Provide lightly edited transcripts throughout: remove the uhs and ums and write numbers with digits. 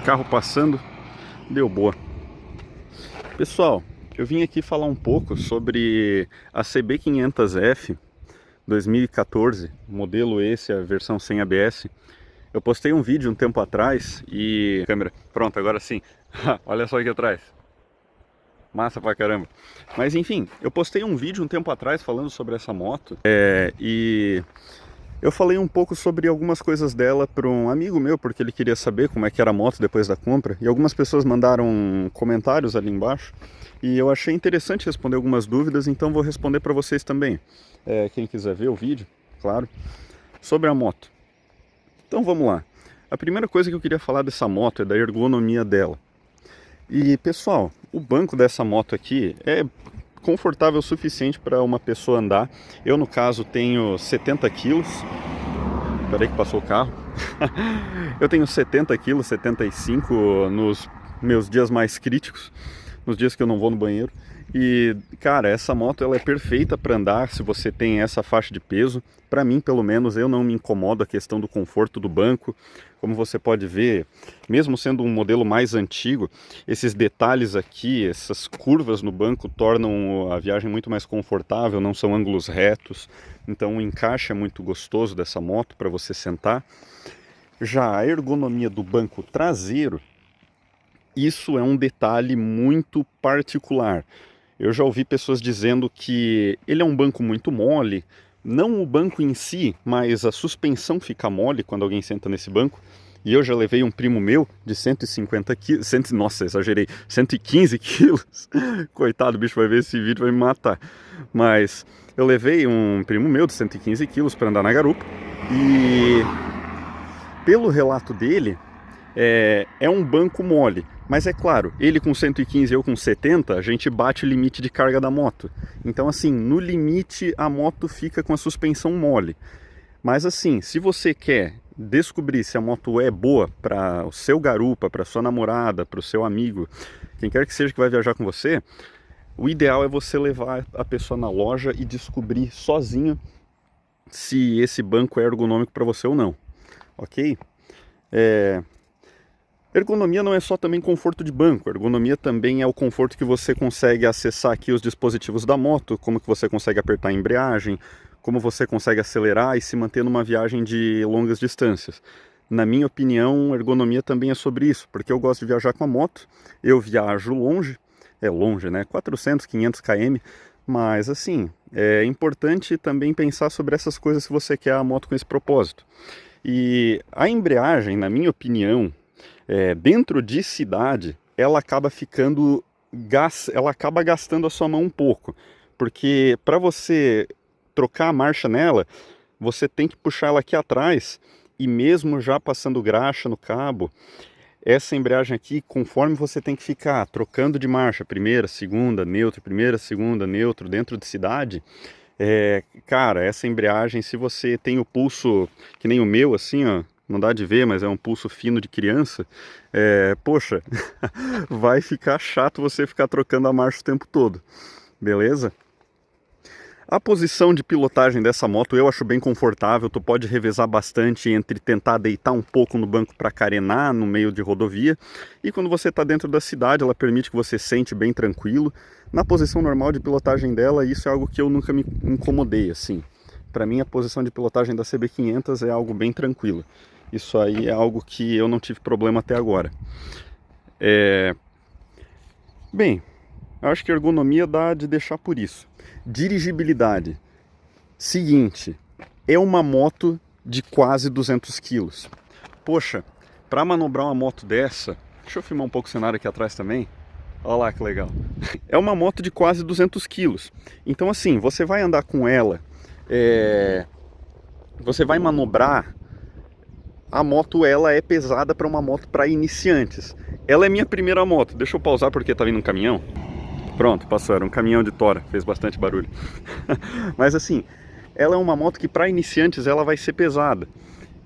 Carro passando, deu boa. Pessoal, eu vim aqui falar um pouco sobre a CB500F 2014, modelo esse, a versão sem ABS. Eu postei um vídeo um tempo atrás e... Câmera, pronto, agora sim. Olha só aqui atrás. Massa pra caramba. Mas enfim, eu postei um vídeo um tempo atrás falando sobre essa moto e eu falei um pouco sobre algumas coisas dela para um amigo meu, porque ele queria saber como é que era a moto depois da compra. E algumas pessoas mandaram comentários ali embaixo e eu achei interessante responder algumas dúvidas, então vou responder para vocês também. Quem quiser ver o vídeo, claro, sobre a moto. Então vamos lá. A primeira coisa que eu queria falar dessa moto é da ergonomia dela. E pessoal, o banco dessa moto aqui é confortável o suficiente para uma pessoa andar. Eu no caso tenho 70 quilos. Peraí que passou o carro. Eu tenho 70 quilos, 75 nos meus dias mais críticos, nos dias que eu não vou no banheiro. E cara, essa moto ela é perfeita para andar se você tem essa faixa de peso. Para mim, pelo menos, eu não me incomodo a questão do conforto do banco. Como você pode ver, mesmo sendo um modelo mais antigo, esses detalhes aqui, essas curvas no banco tornam a viagem muito mais confortável, não são ângulos retos. Então o encaixe é muito gostoso dessa moto para você sentar. Já a ergonomia do banco traseiro, isso é um detalhe muito particular. Eu já ouvi pessoas dizendo que ele é um banco muito mole, não o banco em si, mas a suspensão fica mole quando alguém senta nesse banco. E eu já levei um primo meu de 150 quilos, nossa, exagerei, 115 quilos. Coitado, o bicho vai ver esse vídeo e vai me matar. Mas eu levei um primo meu de 115 quilos para andar na garupa. E pelo relato dele, é um banco mole. Mas é claro, ele com 115 e eu com 70, a gente bate o limite de carga da moto. Então assim, no limite a moto fica com a suspensão mole. Mas assim, se você quer descobrir se a moto é boa para o seu garupa, para sua namorada, para o seu amigo, quem quer que seja que vai viajar com você, o ideal é você levar a pessoa na loja e descobrir sozinho se esse banco é ergonômico para você ou não, ok? Ergonomia não é só também conforto de banco, ergonomia também é o conforto que você consegue acessar aqui os dispositivos da moto, como que você consegue apertar a embreagem, como você consegue acelerar e se manter numa viagem de longas distâncias. Na minha opinião, ergonomia também é sobre isso, porque eu gosto de viajar com a moto, eu viajo longe, é longe, né? 400, 500 km, mas assim, é importante também pensar sobre essas coisas se você quer a moto com esse propósito. E a embreagem, na minha opinião, dentro de cidade, ela acaba gastando a sua mão um pouco, porque para você trocar a marcha nela, você tem que puxar ela aqui atrás, e mesmo já passando graxa no cabo, essa embreagem aqui, conforme você tem que ficar trocando de marcha, primeira, segunda, neutro, primeira, segunda, neutro, dentro de cidade, cara, essa embreagem, se você tem o pulso que nem o meu, assim, ó, não dá de ver, mas é um pulso fino de criança, poxa, vai ficar chato você ficar trocando a marcha o tempo todo, beleza? A posição de pilotagem dessa moto eu acho bem confortável, tu pode revezar bastante entre tentar deitar um pouco no banco para carenar no meio de rodovia, e quando você está dentro da cidade ela permite que você sente bem tranquilo. Na posição normal de pilotagem dela, isso é algo que eu nunca me incomodei, assim. Para mim a posição de pilotagem da CB500 é algo bem tranquilo. Isso aí é algo que eu não tive problema até agora. Bem, eu acho que a ergonomia dá de deixar por isso. Dirigibilidade. Seguinte, é uma moto de quase 200 quilos. Poxa, para manobrar uma moto dessa... Deixa eu filmar um pouco o cenário aqui atrás também. Olha lá que legal. É uma moto de quase 200 quilos. Então assim, você vai andar com ela, você vai manobrar... A moto ela é pesada para uma moto para iniciantes. Ela é minha primeira moto. Deixa eu pausar porque tá vindo um caminhão. Pronto, passou, era um caminhão de tora, fez bastante barulho. Mas assim, ela é uma moto que para iniciantes ela vai ser pesada.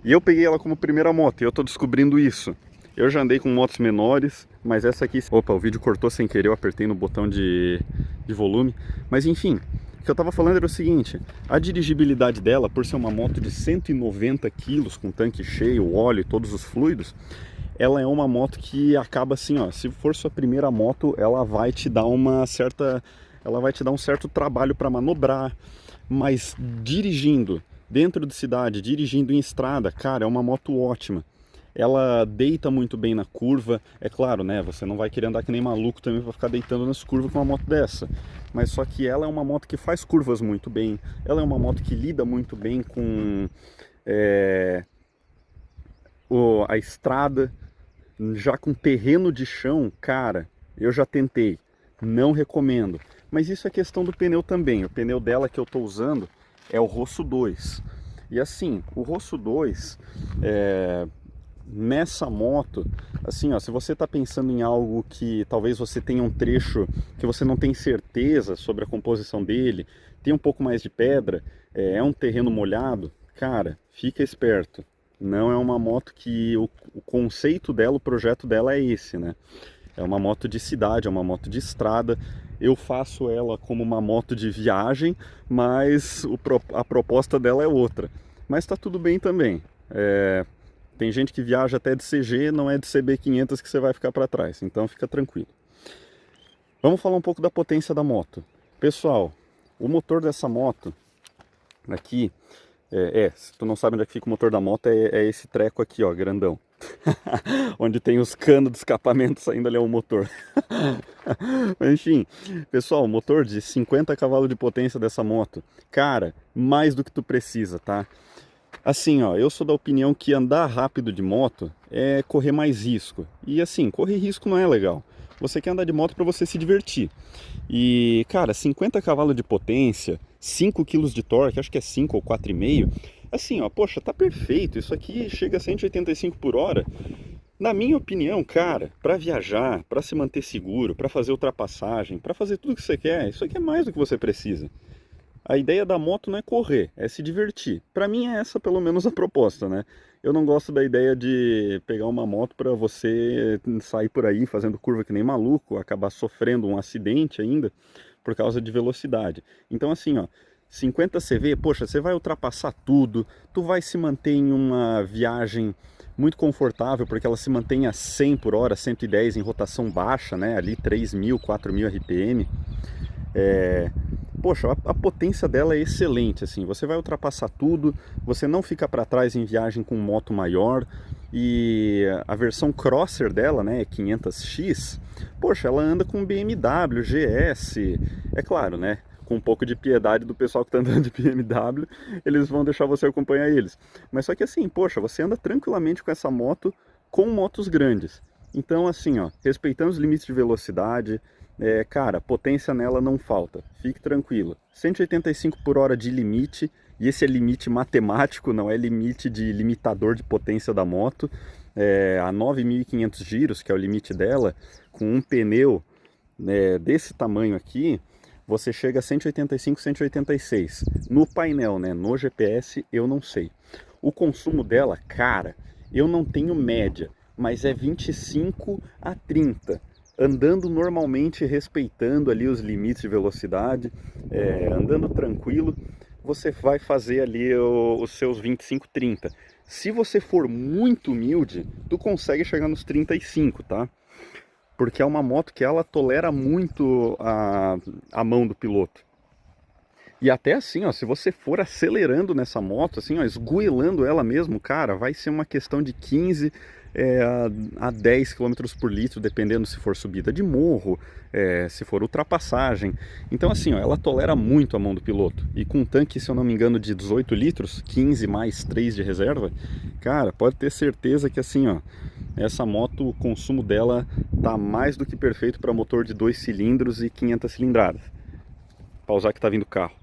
E eu peguei ela como primeira moto e eu tô descobrindo isso. Eu já andei com motos menores, mas essa aqui... Opa, o vídeo cortou sem querer, eu apertei no botão de volume. Mas enfim, o que eu tava falando era o seguinte, a dirigibilidade dela, por ser uma moto de 190 quilos, com tanque cheio, óleo e todos os fluidos, ela é uma moto que acaba assim, ó, se for sua primeira moto, ela vai te dar um certo trabalho para manobrar, mas dirigindo dentro de cidade, dirigindo em estrada, cara, é uma moto ótima. Ela deita muito bem na curva, é claro, né? Você não vai querer andar que nem maluco também para ficar deitando nas curvas com uma moto dessa. Mas só que ela é uma moto que faz curvas muito bem, ela é uma moto que lida muito bem com é, a estrada, já com terreno de chão, cara, eu já tentei, não recomendo. Mas isso é questão do pneu também. O pneu dela que eu estou usando é o Rosso 2. E assim, o Rosso 2, nessa moto, assim, ó, se você está pensando em algo que talvez você tenha um trecho que você não tem certeza sobre a composição dele, tem um pouco mais de pedra, é um terreno molhado, cara, fica esperto. Não é uma moto que o conceito dela, o projeto dela é esse, né? É uma moto de cidade, é uma moto de estrada. Eu faço ela como uma moto de viagem, mas a proposta dela é outra. Mas tá tudo bem também. Tem gente que viaja até de CG, não é de CB500 que você vai ficar para trás, então fica tranquilo. Vamos falar um pouco da potência da moto. Pessoal, o motor dessa moto aqui, se tu não sabe onde é que fica o motor da moto, é esse treco aqui, ó, grandão. Onde tem os canos de escapamento saindo ali é o motor. Enfim, pessoal, motor de 50 cavalos de potência dessa moto. Cara, mais do que tu precisa, tá? Assim, ó, eu sou da opinião que andar rápido de moto é correr mais risco. E assim, correr risco não é legal. Você quer andar de moto para você se divertir. E, cara, 50 cavalos de potência, 5 kg de torque, acho que é 5 ou 4,5. Assim, ó, poxa, tá perfeito. Isso aqui chega a 185 por hora. Na minha opinião, cara, para viajar, para se manter seguro, para fazer ultrapassagem, para fazer tudo que você quer, isso aqui é mais do que você precisa. A ideia da moto não é correr, é se divertir. Para mim é essa pelo menos a proposta, né? Eu não gosto da ideia de pegar uma moto para você sair por aí fazendo curva que nem maluco, acabar sofrendo um acidente ainda por causa de velocidade. Então assim, ó, 50 CV, poxa, você vai ultrapassar tudo, tu vai se manter em uma viagem muito confortável, porque ela se mantém a 100 por hora, 110 em rotação baixa, né? Ali 3.000, 4.000 RPM. Poxa, a potência dela é excelente, assim, você vai ultrapassar tudo, você não fica para trás em viagem com moto maior, e a versão crosser dela, né, 500X, poxa, ela anda com BMW, GS, é claro, né, com um pouco de piedade do pessoal que está andando de BMW, eles vão deixar você acompanhar eles, mas só que assim, poxa, você anda tranquilamente com essa moto, com motos grandes, então assim, ó, respeitando os limites de velocidade, cara, potência nela não falta, fique tranquilo. 185 por hora de limite, e esse é limite matemático, não é limite de limitador de potência da moto. A 9.500 giros, que é o limite dela, com um pneu desse tamanho aqui, você chega a 185, 186. No painel, né, no GPS, eu não sei. O consumo dela, cara, eu não tenho média, mas é 25 a 30. Andando normalmente, respeitando ali os limites de velocidade, andando tranquilo, você vai fazer ali os seus 25, 30. Se você for muito humilde, tu consegue chegar nos 35, tá? Porque é uma moto que ela tolera muito a mão do piloto. E até assim, ó, se você for acelerando nessa moto, assim, ó, esgoelando ela mesmo, cara, vai ser uma questão de 15 a 10 km por litro, dependendo se for subida de morro, se for ultrapassagem. Então assim, ó, ela tolera muito a mão do piloto. E com um tanque, se eu não me engano, de 18 litros, 15 mais 3 de reserva, cara, pode ter certeza que assim, ó, essa moto, o consumo dela tá mais do que perfeito para motor de 2 cilindros e 500 cilindradas. Pausar que tá vindo o carro.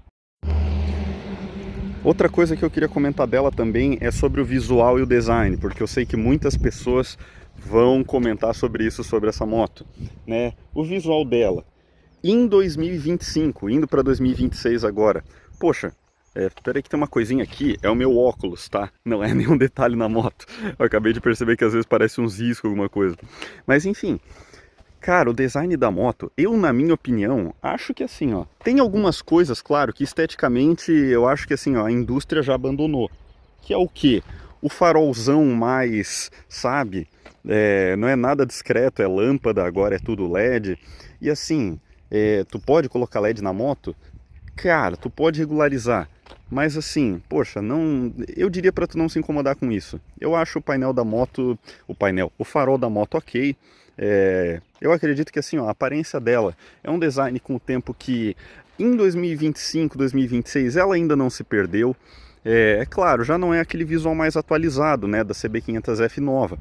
Outra coisa que eu queria comentar dela também é sobre o visual e o design, porque eu sei que muitas pessoas vão comentar sobre isso, sobre essa moto, né? O visual dela, em 2025, indo para 2026 agora, poxa, peraí que tem uma coisinha aqui, é o meu óculos, tá? Não é nenhum detalhe na moto, eu acabei de perceber que às vezes parece uns riscos, alguma coisa, mas enfim... Cara, o design da moto, eu na minha opinião, acho que assim, ó, tem algumas coisas, claro, que esteticamente eu acho que assim, ó, a indústria já abandonou. Que é o quê? o farolzão mais, sabe, não é nada discreto, é lâmpada, agora é tudo LED. E assim, tu pode colocar LED na moto? Cara, tu pode regularizar, mas assim, poxa, não, eu diria para tu não se incomodar com isso. Eu acho o painel da moto, o farol da moto ok. Eu acredito que assim, ó, a aparência dela é um design com o tempo que em 2025, 2026 ela ainda não se perdeu. É claro, já não é aquele visual mais atualizado, né, da CB500F nova,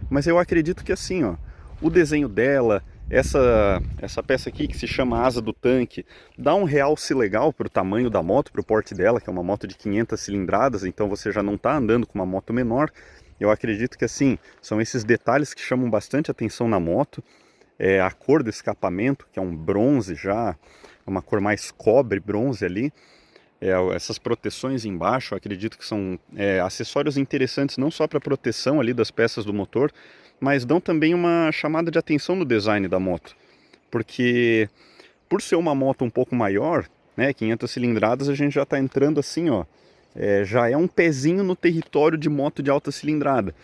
mas eu acredito que assim, ó, o desenho dela, essa peça aqui que se chama asa do tanque, dá um realce legal para o tamanho da moto, para o porte dela, que é uma moto de 500 cilindradas, então você já não está andando com uma moto menor. Eu acredito que assim, são esses detalhes que chamam bastante atenção na moto. A cor do escapamento, que é um bronze já, uma cor mais cobre, bronze ali. Essas proteções embaixo, eu acredito que são acessórios interessantes não só para proteção ali das peças do motor, mas dão também uma chamada de atenção no design da moto. Porque por ser uma moto um pouco maior, né, 500 cilindradas, a gente já está entrando assim, ó, já é um pezinho no território de moto de alta cilindrada.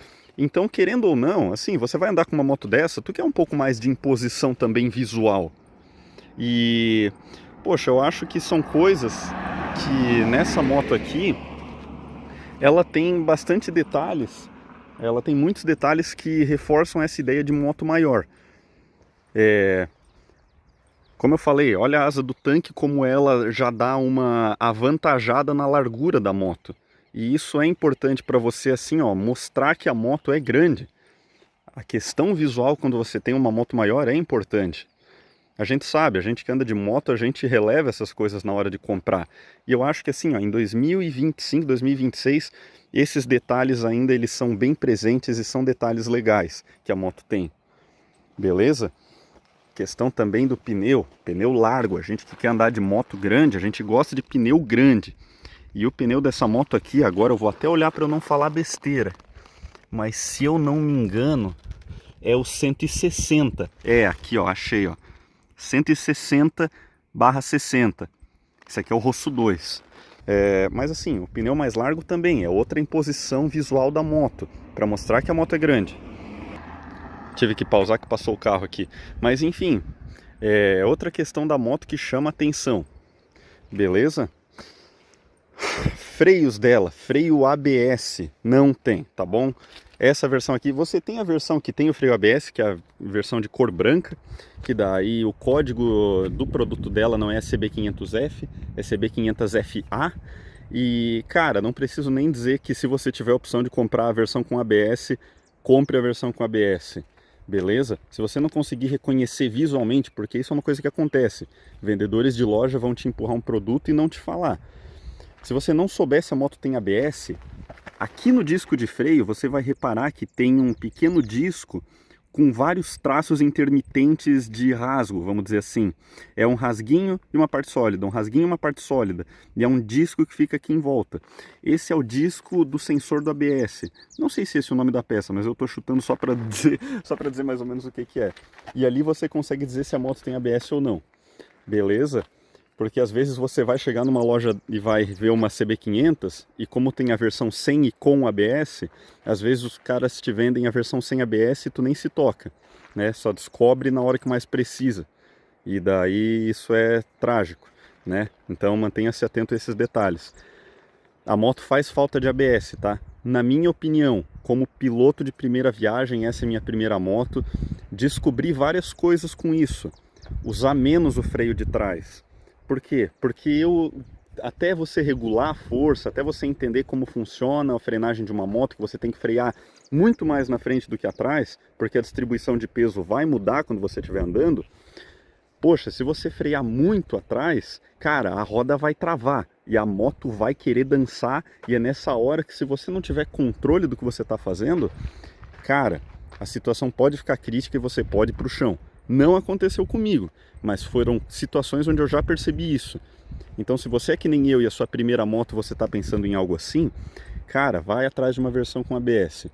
Então, querendo ou não, assim, você vai andar com uma moto dessa, tu quer um pouco mais de imposição também visual. E, poxa, eu acho que são coisas que nessa moto aqui, ela tem bastante detalhes, ela tem muitos detalhes que reforçam essa ideia de moto maior. Como eu falei, olha a asa do tanque como ela já dá uma avantajada na largura da moto. E isso é importante para você assim, ó, mostrar que a moto é grande. A questão visual quando você tem uma moto maior é importante. A gente sabe, a gente que anda de moto, a gente releva essas coisas na hora de comprar. E eu acho que assim, ó, em 2025, 2026, esses detalhes ainda eles são bem presentes e são detalhes legais que a moto tem. Beleza? Questão também do pneu largo. A gente que quer andar de moto grande, a gente gosta de pneu grande. E o pneu dessa moto aqui, agora eu vou até olhar para eu não falar besteira, mas se eu não me engano, é o 160. Aqui ó, achei ó, 160/60. Esse aqui é o Rosso 2. Mas assim, o pneu mais largo também é outra imposição visual da moto, para mostrar que a moto é grande. Tive que pausar que passou o carro aqui. Mas enfim, outra questão da moto que chama atenção. Beleza? Freios dela, freio ABS, não tem, tá bom? Essa versão aqui, você tem a versão que tem o freio ABS, que é a versão de cor branca, que daí o código do produto dela não é CB500F, é CB500FA. E, cara, não preciso nem dizer que se você tiver a opção de comprar a versão com ABS, compre a versão com ABS. Beleza? Se você não conseguir reconhecer visualmente, porque isso é uma coisa que acontece, vendedores de loja vão te empurrar um produto e não te falar. Se você não souber se a moto tem ABS, aqui no disco de freio você vai reparar que tem um pequeno disco com vários traços intermitentes de rasgo, vamos dizer assim. É um rasguinho e uma parte sólida, um rasguinho e uma parte sólida. E é um disco que fica aqui em volta. Esse é o disco do sensor do ABS. Não sei se esse é o nome da peça, mas eu estou chutando só para dizer mais ou menos o que é. E ali você consegue dizer se a moto tem ABS ou não. Beleza? Porque às vezes você vai chegar numa loja e vai ver uma CB500 e como tem a versão sem e com ABS, às vezes os caras te vendem a versão sem ABS e tu nem se toca, né? Só descobre na hora que mais precisa. E daí isso é trágico, né? Então mantenha-se atento a esses detalhes. A moto faz falta de ABS, tá? Na minha opinião, como piloto de primeira viagem, essa é minha primeira moto, descobri várias coisas com isso. Usar menos o freio de trás. Por quê? Porque até você regular a força, até você entender como funciona a frenagem de uma moto, que você tem que frear muito mais na frente do que atrás, porque a distribuição de peso vai mudar quando você estiver andando. Poxa, se você frear muito atrás, cara, a roda vai travar e a moto vai querer dançar, e é nessa hora que se você não tiver controle do que você está fazendo, cara, a situação pode ficar crítica e você pode ir para o chão. Não aconteceu comigo, mas foram situações onde eu já percebi isso. Então, se você é que nem eu e a sua primeira moto você está pensando em algo assim, cara, vai atrás de uma versão com ABS.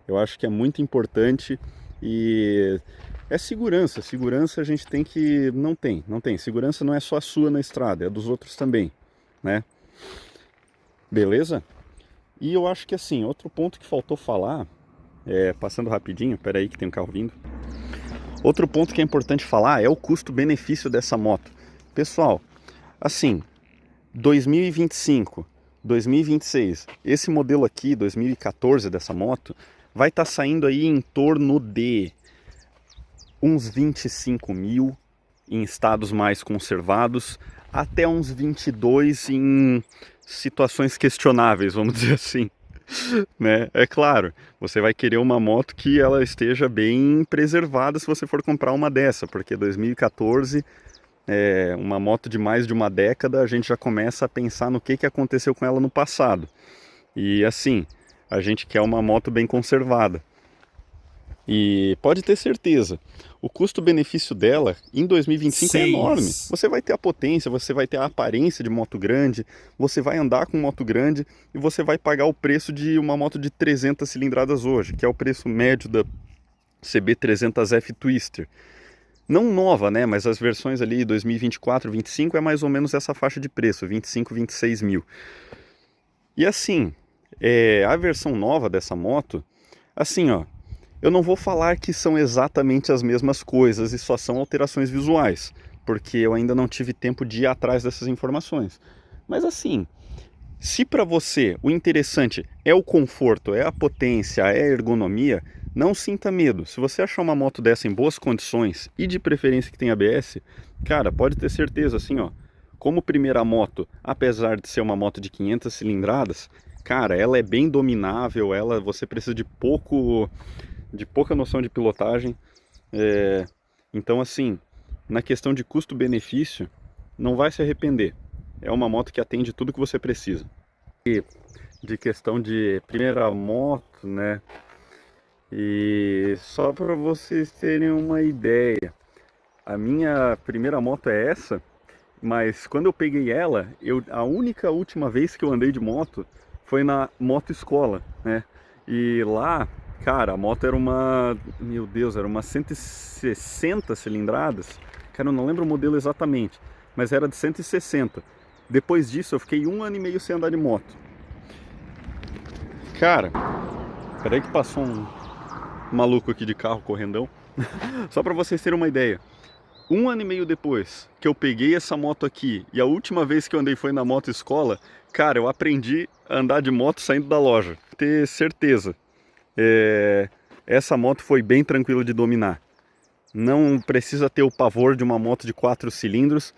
Eu acho que é muito importante e é segurança. Segurança a gente tem que... Não tem. Segurança não é só a sua na estrada, é dos outros também, né? Beleza? E eu acho que assim, outro ponto que faltou falar, passando rapidinho, peraí que tem um carro vindo. Outro ponto que é importante falar é o custo-benefício dessa moto. Pessoal, assim, 2025, 2026, esse modelo aqui, 2014 dessa moto, vai estar saindo aí em torno de uns 25 mil em estados mais conservados, até uns 22 em situações questionáveis, vamos dizer assim. Né? É claro, você vai querer uma moto que ela esteja bem preservada se você for comprar uma dessa, porque 2014, uma moto de mais de uma década, a gente já começa a pensar no que aconteceu com ela no passado. E assim, a gente quer uma moto bem conservada. E pode ter certeza, o custo-benefício dela em 2025 é enorme. 6. Você vai ter a potência, você vai ter a aparência de moto grande, você vai andar com moto grande e você vai pagar o preço de uma moto de 300 cilindradas hoje, que é o preço médio da CB300F Twister. Não nova, né? Mas as versões ali 2024, 25 é mais ou menos essa faixa de preço, 25, 26 mil. E assim, a versão nova dessa moto, assim, ó, eu não vou falar que são exatamente as mesmas coisas e só são alterações visuais, porque eu ainda não tive tempo de ir atrás dessas informações. Mas assim, se para você o interessante é o conforto, é a potência, é a ergonomia, não sinta medo. Se você achar uma moto dessa em boas condições e de preferência que tenha ABS, cara, pode ter certeza, assim, ó, como primeira moto, apesar de ser uma moto de 500 cilindradas, cara, ela é bem dominável, você precisa de pouca noção de pilotagem. Então, assim, na questão de custo-benefício, não vai se arrepender. É uma moto que atende tudo que você precisa. E de questão de primeira moto, né? E só para vocês terem uma ideia, a minha primeira moto é essa, mas quando eu peguei ela, a única última vez que eu andei de moto foi na moto escola, né? E lá, cara, a moto era meu Deus, era uma 160 cilindradas. Cara, eu não lembro o modelo exatamente, mas era de 160. Depois disso, eu fiquei 1 ano e meio sem andar de moto. Cara, peraí que passou um maluco aqui de carro correndão. Só pra vocês terem uma ideia. 1 ano e meio depois que eu peguei essa moto aqui e a última vez que eu andei foi na moto escola, cara, eu aprendi a andar de moto saindo da loja. Ter certeza. Essa moto foi bem tranquila de dominar. Não precisa ter o pavor de uma moto de 4 cilindros.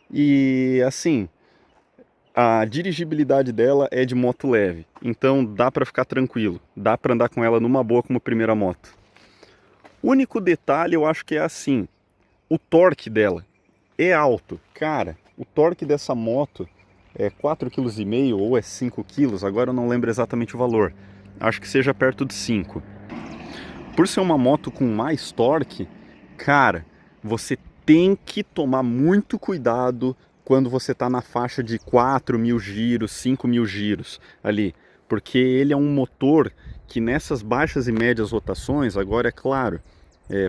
E assim, a dirigibilidade dela é de moto leve. Então dá pra ficar tranquilo. Dá pra andar com ela numa boa como primeira moto. O único detalhe eu acho que é assim. O torque dela é alto. Cara, o torque dessa moto é 4,5 kg ou é 5 quilos, agora eu não lembro exatamente o valor. Acho que seja perto de 5. Por ser uma moto com mais torque, cara, você tem que tomar muito cuidado quando você está na faixa de 4.000 giros, 5.000 giros ali. Porque ele é um motor que nessas baixas e médias rotações, agora é claro,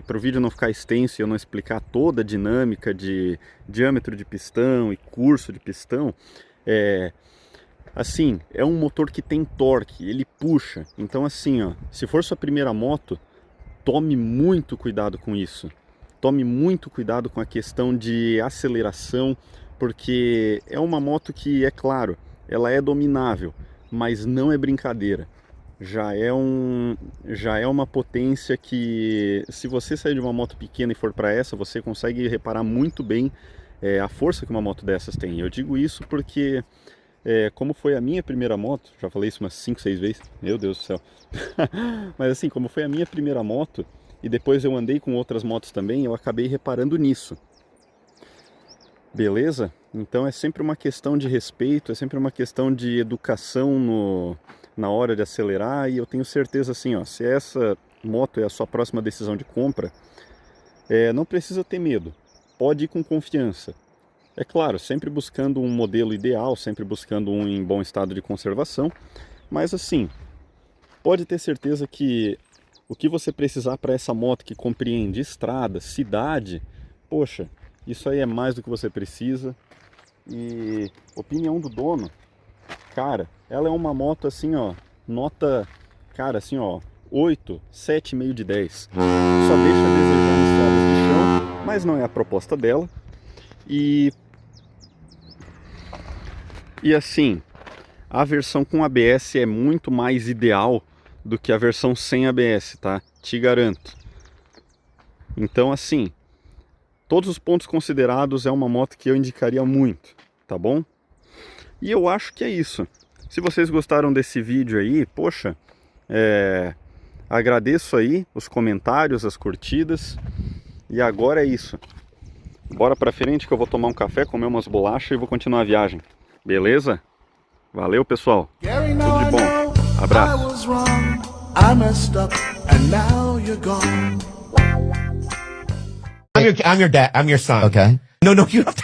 para o vídeo não ficar extenso e eu não explicar toda a dinâmica de diâmetro de pistão e curso de pistão, assim, é um motor que tem torque, ele puxa. Então assim, ó, se for sua primeira moto, tome muito cuidado com isso. Tome muito cuidado com a questão de aceleração, porque é uma moto que, é claro, ela é dominável, mas não é brincadeira. Já é uma potência que, se você sair de uma moto pequena e for para essa, você consegue reparar muito bem a força que uma moto dessas tem. Eu digo isso porque, como foi a minha primeira moto, já falei isso umas 5, 6 vezes, meu Deus do céu. Mas assim, como foi a minha primeira moto, e depois eu andei com outras motos também, eu acabei reparando nisso. Beleza? Então é sempre uma questão de respeito, é sempre uma questão de educação na hora de acelerar, e eu tenho certeza assim, ó, se essa moto é a sua próxima decisão de compra, não precisa ter medo, pode ir com confiança. É claro, sempre buscando um modelo ideal, sempre buscando um em bom estado de conservação, mas assim, pode ter certeza que o que você precisar para essa moto que compreende estrada, cidade, poxa, isso aí é mais do que você precisa. E opinião do dono, cara, ela é uma moto assim, ó, nota, cara, assim, ó, 8, 7,5 de 10. Só deixa a desejar nas estradas de chão, mas não é a proposta dela. E assim, a versão com ABS é muito mais ideal do que a versão sem ABS, tá? Te garanto. Então, assim, todos os pontos considerados, é uma moto que eu indicaria muito, tá bom? E eu acho que é isso. Se vocês gostaram desse vídeo aí, poxa, agradeço aí os comentários, as curtidas. E agora é isso. Bora pra frente que eu vou tomar um café, comer umas bolachas e vou continuar a viagem. Beleza? Valeu, pessoal. Tudo de bom. Abraço. I'm your dad. I'm your son. Okay. No, you have to.